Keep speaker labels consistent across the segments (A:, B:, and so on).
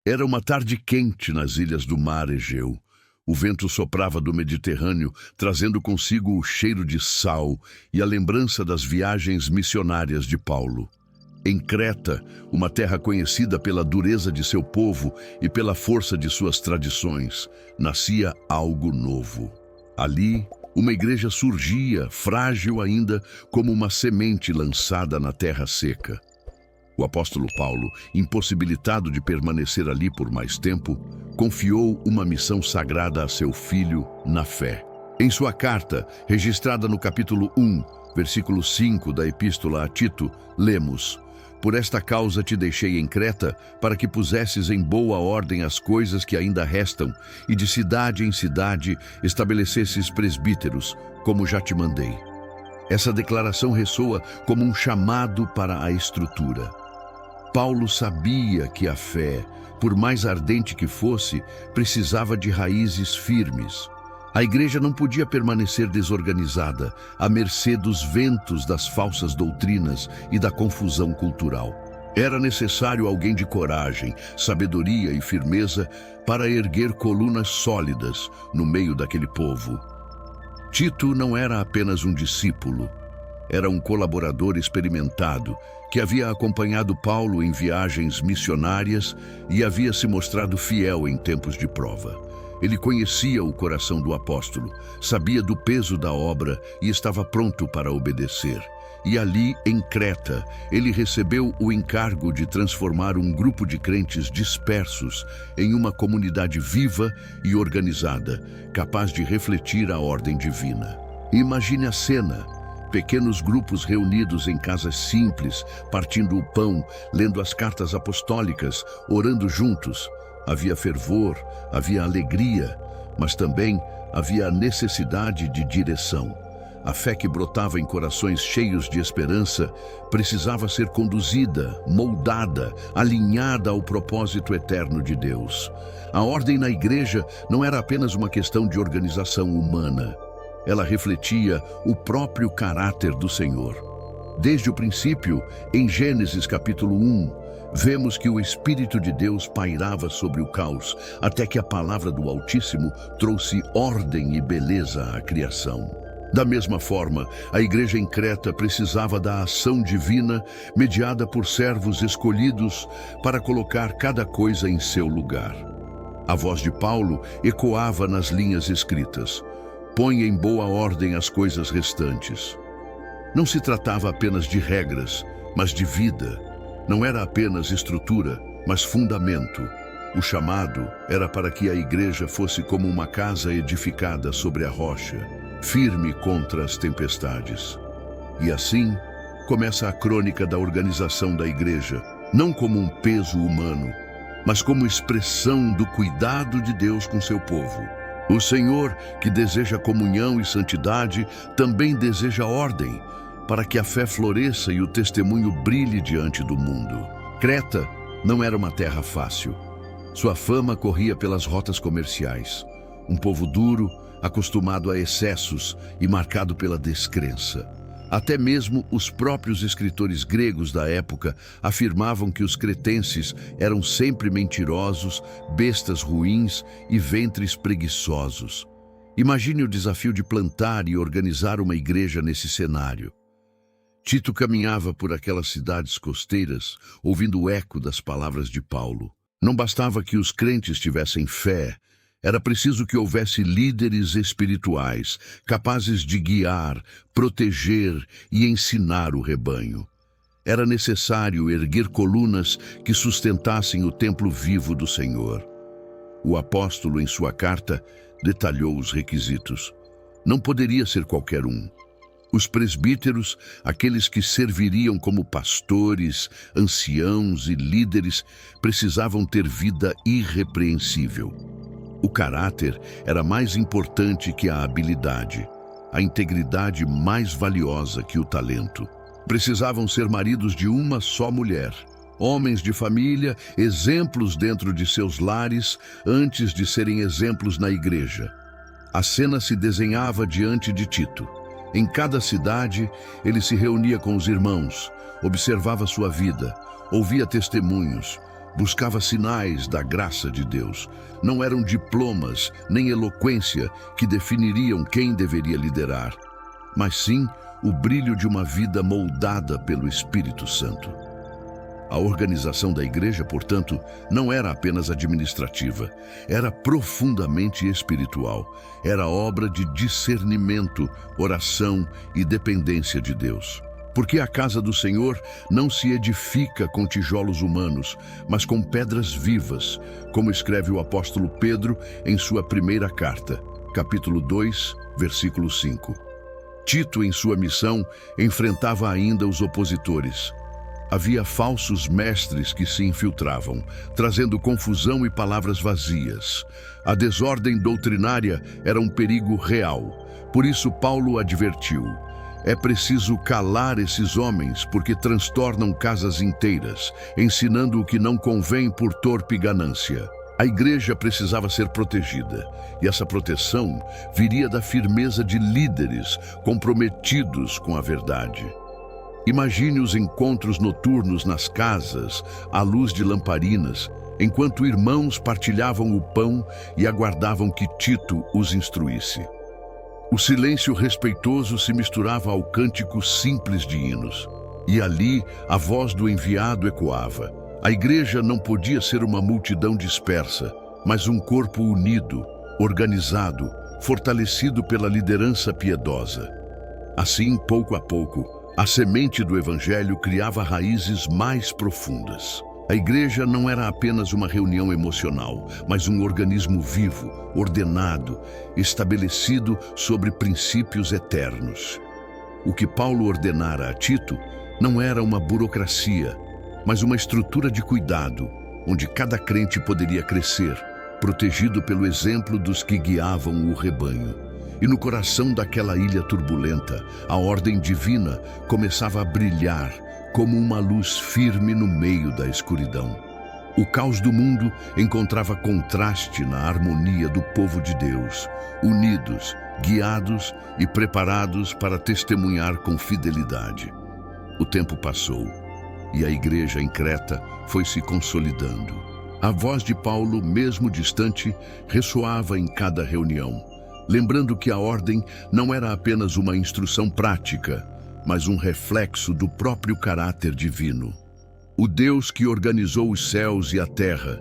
A: Era uma tarde quente nas ilhas do mar Egeu. O vento soprava do Mediterrâneo, trazendo consigo o cheiro de sal e a lembrança das viagens missionárias de Paulo. Em Creta, uma terra conhecida pela dureza de seu povo e pela força de suas tradições, nascia algo novo. Ali, uma igreja surgia, frágil ainda, como uma semente lançada na terra seca. O apóstolo Paulo, impossibilitado de permanecer ali por mais tempo, confiou uma missão sagrada a seu filho na fé. Em sua carta, registrada no capítulo 1, versículo 5 da Epístola a Tito, lemos: "Por esta causa te deixei em Creta, para que pusesses em boa ordem as coisas que ainda restam, e de cidade em cidade estabelecesses presbíteros, como já te mandei." Essa declaração ressoa como um chamado para a estrutura. Paulo sabia que a fé, por mais ardente que fosse, precisava de raízes firmes. A igreja não podia permanecer desorganizada, à mercê dos ventos das falsas doutrinas e da confusão cultural. Era necessário alguém de coragem, sabedoria e firmeza para erguer colunas sólidas no meio daquele povo. Tito não era apenas um discípulo, era um colaborador experimentado que havia acompanhado Paulo em viagens missionárias e havia se mostrado fiel em tempos de prova. Ele conhecia o coração do apóstolo, sabia do peso da obra e estava pronto para obedecer. E ali, em Creta, ele recebeu o encargo de transformar um grupo de crentes dispersos em uma comunidade viva e organizada, capaz de refletir a ordem divina. Imagine a cena: pequenos grupos reunidos em casas simples, partindo o pão, lendo as cartas apostólicas, orando juntos. Havia fervor, havia alegria, mas também havia a necessidade de direção. A fé que brotava em corações cheios de esperança precisava ser conduzida, moldada, alinhada ao propósito eterno de Deus. A ordem na igreja não era apenas uma questão de organização humana. Ela refletia o próprio caráter do Senhor. Desde o princípio, em Gênesis capítulo 1, vemos que o Espírito de Deus pairava sobre o caos, até que a palavra do Altíssimo trouxe ordem e beleza à criação. Da mesma forma, a igreja em Creta precisava da ação divina, mediada por servos escolhidos para colocar cada coisa em seu lugar. A voz de Paulo ecoava nas linhas escritas: "Põe em boa ordem as coisas restantes." Não se tratava apenas de regras, mas de vida. Não era apenas estrutura, mas fundamento. O chamado era para que a igreja fosse como uma casa edificada sobre a rocha, firme contra as tempestades. E assim começa a crônica da organização da igreja, não como um peso humano, mas como expressão do cuidado de Deus com seu povo. O Senhor, que deseja comunhão e santidade, também deseja ordem, para que a fé floresça e o testemunho brilhe diante do mundo. Creta não era uma terra fácil. Sua fama corria pelas rotas comerciais. Um povo duro, acostumado a excessos e marcado pela descrença. Até mesmo os próprios escritores gregos da época afirmavam que os cretenses eram sempre mentirosos, bestas ruins e ventres preguiçosos. Imagine o desafio de plantar e organizar uma igreja nesse cenário. Tito caminhava por aquelas cidades costeiras, ouvindo o eco das palavras de Paulo. Não bastava que os crentes tivessem fé, era preciso que houvesse líderes espirituais, capazes de guiar, proteger e ensinar o rebanho. Era necessário erguer colunas que sustentassem o templo vivo do Senhor. O apóstolo, em sua carta, detalhou os requisitos. Não poderia ser qualquer um. Os presbíteros, aqueles que serviriam como pastores, anciãos e líderes, precisavam ter vida irrepreensível. O caráter era mais importante que a habilidade, a integridade mais valiosa que o talento. Precisavam ser maridos de uma só mulher, homens de família, exemplos dentro de seus lares, antes de serem exemplos na igreja. A cena se desenhava diante de Tito. Em cada cidade, ele se reunia com os irmãos, observava sua vida, ouvia testemunhos, buscava sinais da graça de Deus. Não eram diplomas nem eloquência que definiriam quem deveria liderar, mas sim o brilho de uma vida moldada pelo Espírito Santo. A organização da igreja, portanto, não era apenas administrativa, era profundamente espiritual. Era obra de discernimento, oração e dependência de Deus. Porque a casa do Senhor não se edifica com tijolos humanos, mas com pedras vivas, como escreve o apóstolo Pedro em sua primeira carta, capítulo 2, versículo 5. Tito, em sua missão, enfrentava ainda os opositores. Havia falsos mestres que se infiltravam, trazendo confusão e palavras vazias. A desordem doutrinária era um perigo real. Por isso Paulo advertiu: é preciso calar esses homens, porque transtornam casas inteiras, ensinando o que não convém por torpe ganância. A igreja precisava ser protegida, e essa proteção viria da firmeza de líderes comprometidos com a verdade. Imagine os encontros noturnos nas casas, à luz de lamparinas, enquanto irmãos partilhavam o pão e aguardavam que Tito os instruísse. O silêncio respeitoso se misturava ao cântico simples de hinos, e ali a voz do enviado ecoava. A igreja não podia ser uma multidão dispersa, mas um corpo unido, organizado, fortalecido pela liderança piedosa. Assim, pouco a pouco, a semente do Evangelho criava raízes mais profundas. A igreja não era apenas uma reunião emocional, mas um organismo vivo, ordenado, estabelecido sobre princípios eternos. O que Paulo ordenara a Tito não era uma burocracia, mas uma estrutura de cuidado, onde cada crente poderia crescer, protegido pelo exemplo dos que guiavam o rebanho. E no coração daquela ilha turbulenta, a ordem divina começava a brilhar como uma luz firme no meio da escuridão. O caos do mundo encontrava contraste na harmonia do povo de Deus, unidos, guiados e preparados para testemunhar com fidelidade. O tempo passou e a igreja em Creta foi se consolidando. A voz de Paulo, mesmo distante, ressoava em cada reunião, lembrando que a ordem não era apenas uma instrução prática, mas um reflexo do próprio caráter divino. O Deus que organizou os céus e a terra,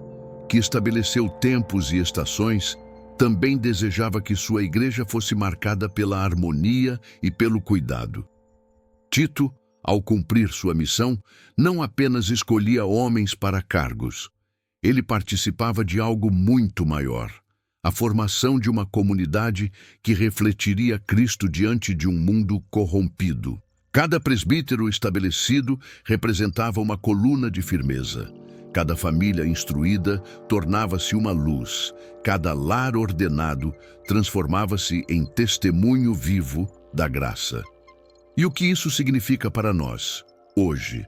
A: que estabeleceu tempos e estações, também desejava que sua igreja fosse marcada pela harmonia e pelo cuidado. Tito, ao cumprir sua missão, não apenas escolhia homens para cargos. Ele participava de algo muito maior: a formação de uma comunidade que refletiria Cristo diante de um mundo corrompido. Cada presbítero estabelecido representava uma coluna de firmeza. Cada família instruída tornava-se uma luz. Cada lar ordenado transformava-se em testemunho vivo da graça. E o que isso significa para nós, hoje?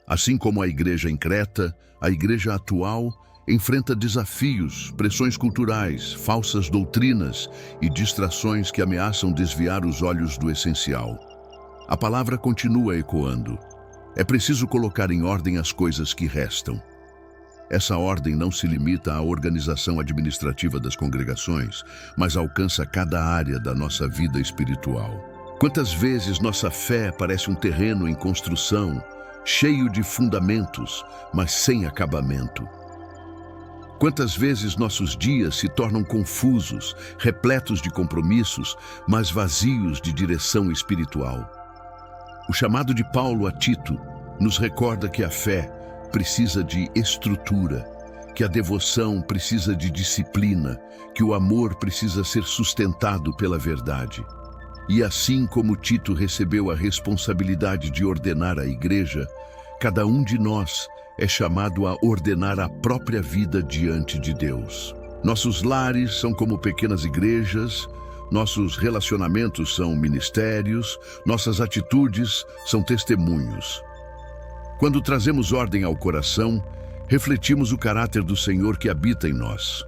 A: Assim como a igreja em Creta, a igreja atual enfrenta desafios, pressões culturais, falsas doutrinas e distrações que ameaçam desviar os olhos do essencial. A palavra continua ecoando. É preciso colocar em ordem as coisas que restam. Essa ordem não se limita à organização administrativa das congregações, mas alcança cada área da nossa vida espiritual. Quantas vezes nossa fé parece um terreno em construção, cheio de fundamentos, mas sem acabamento? Quantas vezes nossos dias se tornam confusos, repletos de compromissos, mas vazios de direção espiritual? O chamado de Paulo a Tito nos recorda que a fé precisa de estrutura, que a devoção precisa de disciplina, que o amor precisa ser sustentado pela verdade. E assim como Tito recebeu a responsabilidade de ordenar a igreja, cada um de nós é chamado a ordenar a própria vida diante de Deus. Nossos lares são como pequenas igrejas, nossos relacionamentos são ministérios, nossas atitudes são testemunhos. Quando trazemos ordem ao coração, refletimos o caráter do Senhor que habita em nós.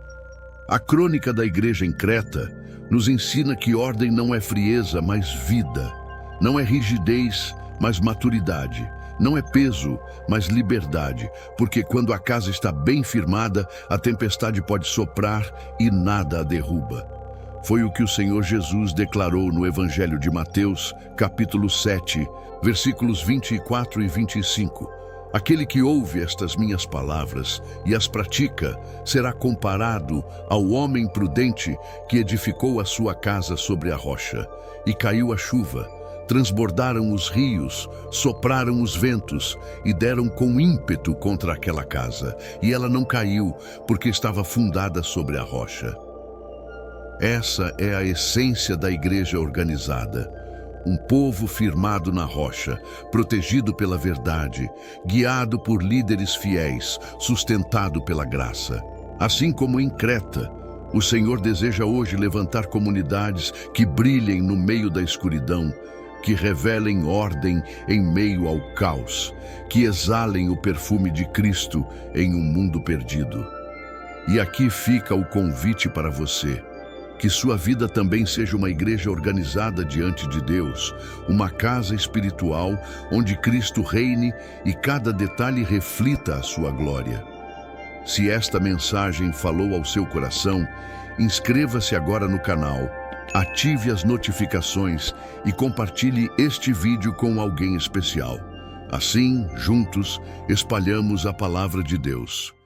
A: A crônica da igreja em Creta nos ensina que ordem não é frieza, mas vida. Não é rigidez, mas maturidade. Não é peso, mas liberdade, porque quando a casa está bem firmada, a tempestade pode soprar e nada a derruba. Foi o que o Senhor Jesus declarou no Evangelho de Mateus, capítulo 7, versículos 24 e 25. Aquele que ouve estas minhas palavras e as pratica será comparado ao homem prudente que edificou a sua casa sobre a rocha. E caiu a chuva, transbordaram os rios, sopraram os ventos e deram com ímpeto contra aquela casa. E ela não caiu, porque estava fundada sobre a rocha. Essa é a essência da igreja organizada. Um povo firmado na rocha, protegido pela verdade, guiado por líderes fiéis, sustentado pela graça. Assim como em Creta, o Senhor deseja hoje levantar comunidades que brilhem no meio da escuridão, que revelem ordem em meio ao caos, que exalem o perfume de Cristo em um mundo perdido. E aqui fica o convite para você. Que sua vida também seja uma igreja organizada diante de Deus, uma casa espiritual onde Cristo reine e cada detalhe reflita a sua glória. Se esta mensagem falou ao seu coração, inscreva-se agora no canal, ative as notificações e compartilhe este vídeo com alguém especial. Assim, juntos, espalhamos a palavra de Deus.